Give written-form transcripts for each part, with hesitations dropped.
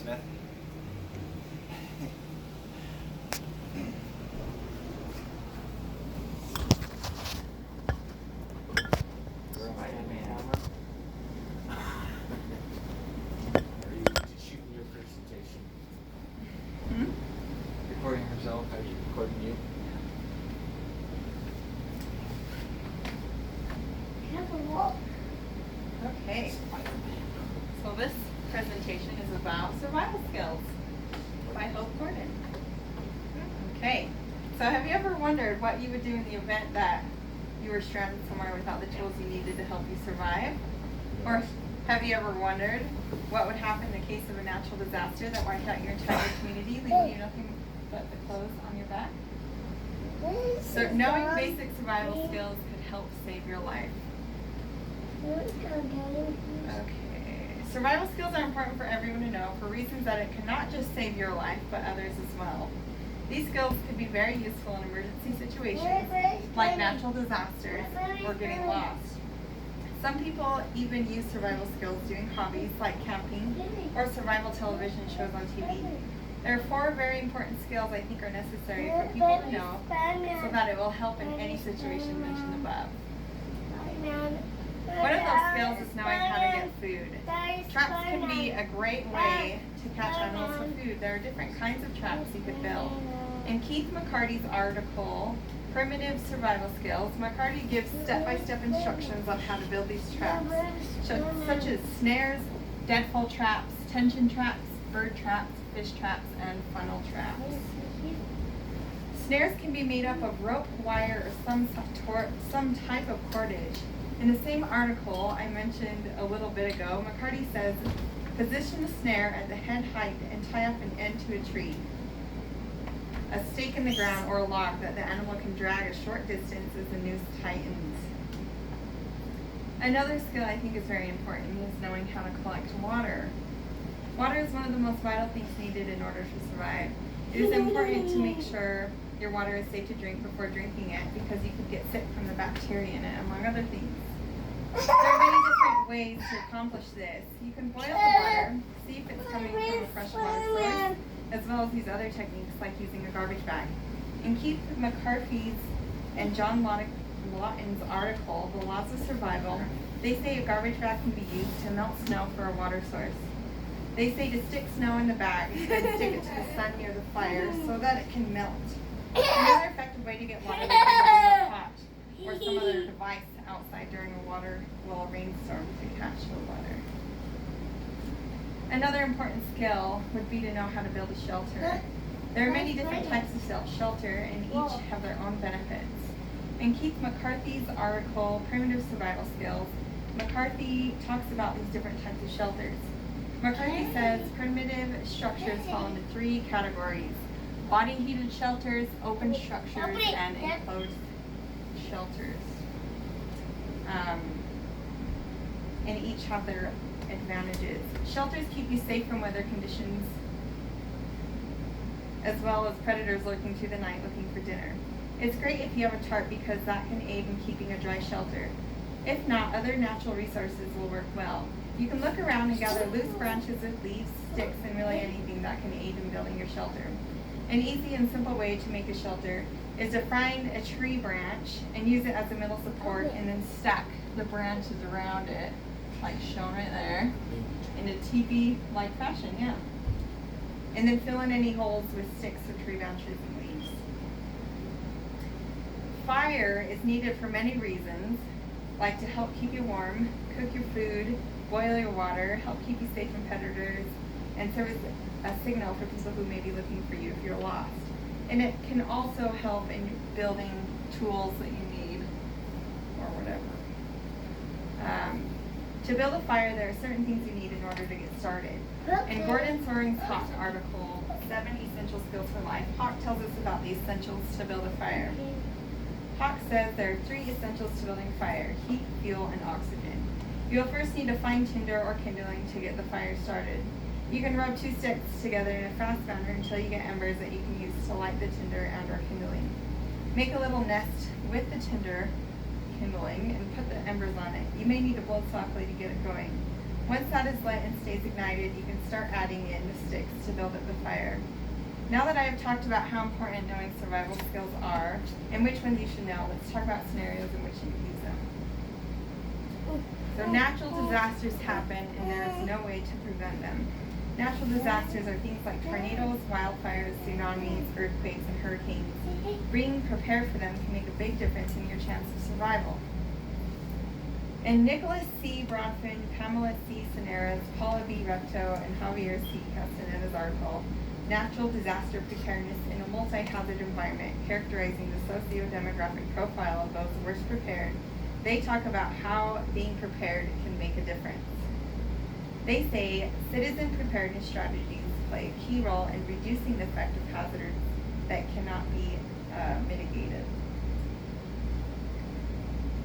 Smith. Where am I in the camera? Are you shooting your presentation? Recording herself? Are you recording you? Okay, so this presentation is about survival skills by Hope Gordon. Okay, so have you ever wondered what you would do in the event that you were stranded somewhere without the tools you needed to help you survive? Or have you ever wondered what would happen in the case of a natural disaster that wiped out your entire community, leaving you nothing but the clothes on your back? So knowing basic survival skills could help save your life. Okay. Survival skills are important for everyone to know for reasons that it cannot just save your life, but others as well. These skills could be very useful in emergency situations, like natural disasters or getting lost. Some people even use survival skills doing hobbies like camping or survival television shows on TV. There are 4 very important skills I think are necessary for people to know so that it will help in any situation mentioned above. One of those skills is knowing how to get food. Traps can be a great way to catch animals for food. There are different kinds of traps you could build. In Keith McCarty's article, Primitive Survival Skills, McCarty gives step-by-step instructions on how to build these traps, such as snares, deadfall traps, tension traps, bird traps, fish traps, and funnel traps. Snares can be made up of rope, wire, or some type of cordage. In the same article I mentioned a little bit ago, McCarty says, position the snare at the head height and tie up an end to a tree, a stake in the ground, or a log that the animal can drag a short distance as the noose tightens. Another skill I think is very important is knowing how to collect water. Water is one of the most vital things needed in order to survive. It is important to make sure your water is safe to drink before drinking it because you could get sick from the bacteria in it, among other things. There are many different ways to accomplish this. You can boil the water, see if it's coming from a freshwater source, as well as use other techniques like using a garbage bag. In Keith McCarthy's and John Lawton's article, The Laws of Survival, they say a garbage bag can be used to melt snow for a water source. They say to stick snow in the bag, then stick it to the sun near the fire so that it can melt. Another effective way to get water is to use a pot or some other device outside during a rainstorm to catch the water. Another important skill would be to know how to build a shelter. There are many different types of shelter and each have their own benefits. In Keith McCarthy's article, Primitive Survival Skills, McCarthy talks about these different types of shelters. McCarthy says primitive structures fall into 3 categories: body-heated shelters, open structures, and enclosed shelters. And each have their advantages. Shelters keep you safe from weather conditions as well as predators lurking through the night looking for dinner. It's great if you have a tarp because that can aid in keeping a dry shelter. If not, other natural resources will work well. You can look around and gather loose branches with leaves, sticks, and really anything that can aid in building your shelter. An easy and simple way to make a shelter is to find a tree branch and use it as a middle support and then stack the branches around it, like shown right there, in a teepee-like fashion, yeah. And then fill in any holes with sticks or tree branches and leaves. Fire is needed for many reasons, like to help keep you warm, cook your food, boil your water, help keep you safe from predators, and serve as a signal for people who may be looking for you if you're lost. And it can also help in building tools that you need, or whatever. To build a fire, there are certain things you need in order to get started. In Gordon Soring's Hawk article, 7 Essential Skills for Life, Hawk tells us about the essentials to build a fire. Hawk says there are 3 essentials to building fire: heat, fuel, and oxygen. You'll first need to find tinder or kindling to get the fire started. You can rub 2 sticks together in a fast manner until you get embers that you can use to light the tinder and or kindling. Make a little nest with the tinder kindling and put the embers on it. You may need a blow softly to get it going. Once that is lit and stays ignited, you can start adding in the sticks to build up the fire. Now that I have talked about how important knowing survival skills are and which ones you should know, let's talk about scenarios in which you can use them. So natural disasters happen and there is no way to prevent them. Natural disasters are things like tornadoes, wildfires, tsunamis, earthquakes, and hurricanes. Being prepared for them can make a big difference in your chance of survival. In Nicholas C. Bronfman, Pamela C. Cineras, Paula B. Repto, and Javier C. Castaneda's article, Natural Disaster Preparedness in a Multi-Hazard Environment, characterizing the socio-demographic profile of those worst prepared, they talk about how being prepared can make a difference. They say citizen preparedness strategies play a key role in reducing the effect of hazards that cannot be mitigated.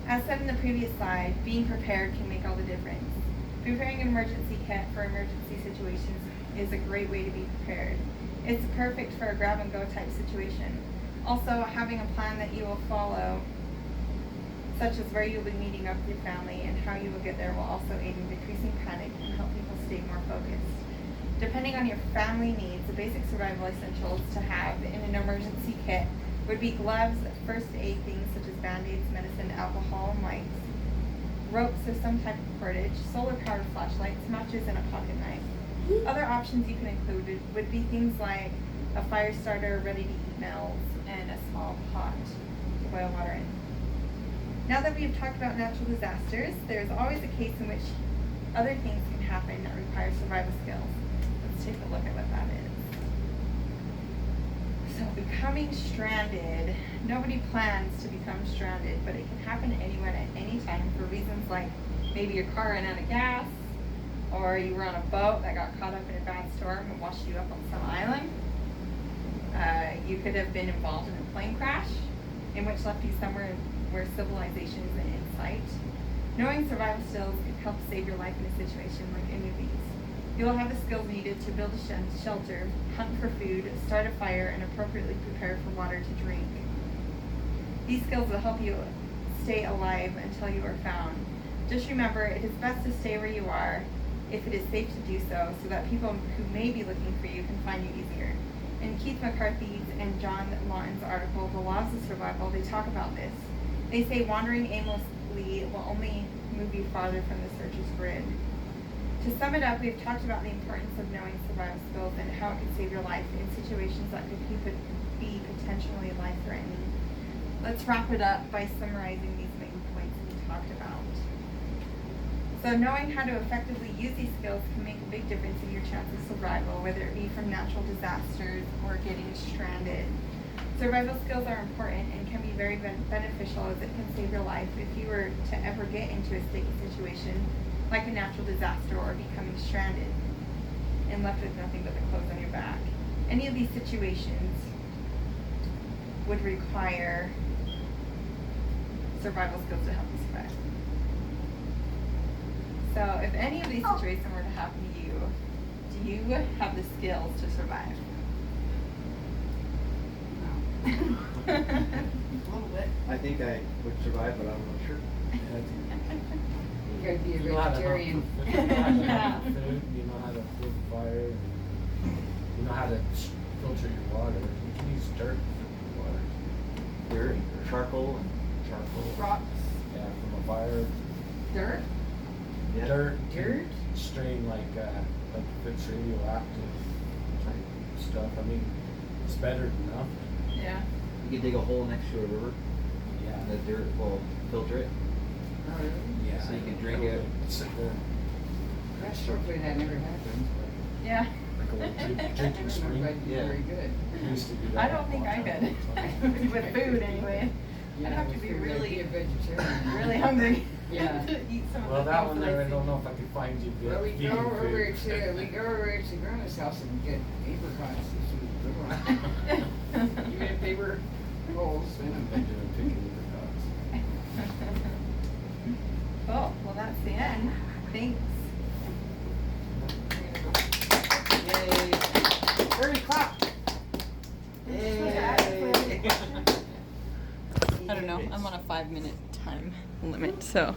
As said in the previous slide, being prepared can make all the difference. Preparing an emergency kit for emergency situations is a great way to be prepared. It's perfect for a grab-and-go type situation. Also, having a plan that you will follow, such as where you'll be meeting up with your family and how you will get there, will also aid in decreasing panic and help people stay more focused. Depending on your family needs, the basic survival essentials to have in an emergency kit would be gloves, first aid things such as band-aids, medicine, alcohol, and wipes, ropes or some type of cordage, solar-powered flashlights, matches, and a pocket knife. Other options you can include would be things like a fire starter, ready-to-eat meals, and a small pot to boil water in. Now that we have talked about natural disasters, there is always a case in which other things can happen that require survival skills. Let's take a look at what that is. So becoming stranded, nobody plans to become stranded, but it can happen to anyone at any time for reasons like maybe your car ran out of gas, or you were on a boat that got caught up in a bad storm and washed you up on some island. You could have been involved in a plane crash in which left you somewhere where civilization isn't in sight. Knowing survival skills can help save your life in a situation like any of these. You will have the skills needed to build a shelter, hunt for food, start a fire, and appropriately prepare for water to drink. These skills will help you stay alive until you are found. Just remember, it is best to stay where you are if it is safe to do so that people who may be looking for you can find you easier. In Keith McCarthy's and John Lawton's article, The Laws of Survival, they talk about this. They say wandering aimlessly will only move you farther from the searcher's grid. To sum it up, we've talked about the importance of knowing survival skills and how it can save your life in situations that could be potentially life-threatening. Let's wrap it up by summarizing these main points we talked about. So knowing how to effectively use these skills can make a big difference in your chance of survival, whether it be from natural disasters or getting stranded. Survival skills are important and can be very beneficial as it can save your life if you were to ever get into a sticky situation like a natural disaster or becoming stranded and left with nothing but the clothes on your back. Any of these situations would require survival skills to help you survive. So if any of these situations were to happen to you, do you have the skills to survive? A little bit. I think I would survive, but I'm not sure. You gotta be a You know how to vegetarian. hunt for food, you know how to hunt for food, you know how to build a fire, you know how to filter your water. You can use dirt for water. Dirt, charcoal, Charcoal. Rocks. Yeah, from a fire. Dirt? yeah. Dirt. Dirt? Strain like if it's radioactive type stuff. I mean, it's better than nothing. Yeah. You could dig a hole next to a river, Yeah. and the dirt will filter it. Oh, really? Yeah. So you can drink it. Sit there Gosh, hopefully that never happens, Yeah. like a little but. drinking spring. That'd be Yeah. very good. We used to do that I don't think I could. With food anyway. I'd have to if be you're gonna really, be a vegetarian. really hungry Yeah. to eat some of Well, the that things one that there, I see. don't know if I could find you Well, we vegan go over food. to Grandma's house and get apricots if she would go on. You get paper bowls I've and been doing picking apricots. Cool. Well, that's the end. Thanks. Yay. Early clap. I don't know. I'm on a 5-minute time limit, so.